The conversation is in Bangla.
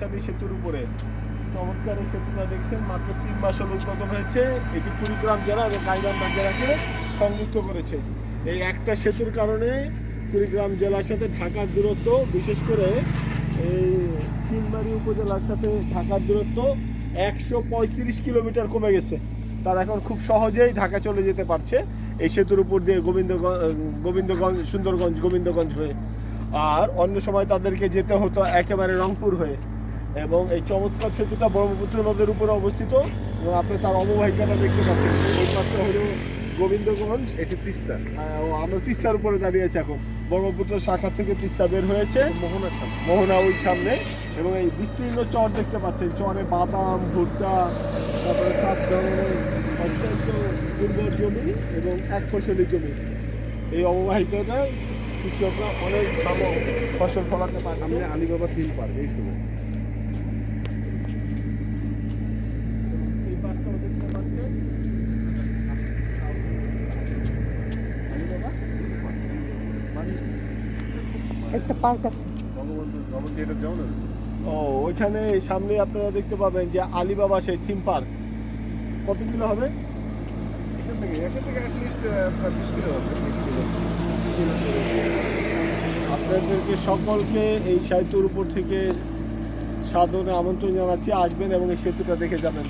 বাসানি সেতুর উপরে। চমৎকার এই সেতুটা দেখছেন, মাত্র 3 মাস হলো উদ্বোধন হয়েছে। এটি কুড়িগ্রাম জেলা এবং গাইবান্ধা জেলাকে সংযুক্ত করেছে। এই একটা সেতুর কারণে কুড়িগ্রাম জেলার সাথে ঢাকার দূরত্ব, বিশেষ করে এই শিলমারি উপজেলার সাথে ঢাকার দূরত্ব 135 কিলোমিটার কমে গেছে। তারা এখন খুব সহজেই ঢাকা চলে যেতে পারছে এই সেতুর উপর দিয়ে গোবিন্দগঞ্জ, সুন্দরগঞ্জ, গোবিন্দগঞ্জ হয়ে। আর অন্য সময় তাদেরকে যেতে হতো একেবারে রংপুর হয়ে। এবং এই চমৎকার সেতুটা ব্রহ্মপুত্র নদের উপরে অবস্থিত এবং আপনি তার অববাহিকাটা দেখতে পাচ্ছেন। এই পাশটা হলো গোবিন্দগঞ্জ, এটি তিস্তা, আমরা তিস্তার উপরে দাঁড়িয়ে আছি এখন। ব্রহ্মপুত্র শাখা থেকে তিস্তা বের হয়েছে, মোহনার সামনে। মোহনা ওই সামনে। এবং এই বিস্তীর্ণ চর দেখতে পাচ্ছেন, চরে বাদাম, ভুট্টা, তারপরে সব ধরনের অত্যন্ত উর্বর জমি এবং এক ফসলি জমি। এই অববাহিকাটা কৃষকরা অনেক ভালো ফসল ফলাতে পারে। সামনে আলিবাবা থিম পার্ক, এই শুনে এই পাশটাও দেখতে পাচ্ছেন আলিবাবা একটা পার্ক আছে। বঙ্গবন্ধু ভবন থিয়েটার যাও না? ও, ওইখানে সামনে আপনারা দেখতে পাবেন যে আলিবাবা সেই থিম পার্ক। কত কিলো হবে? এখান থেকে অ্যাটলিস্ট 20 কিলো হবে, 20 কিলো। আপনাদেরকে সকলকে এই সেতুর উপর থেকে সাদরে আমন্ত্রণ জানাচ্ছি, আসবেন এবং এই সেতুটা দেখে যাবেন।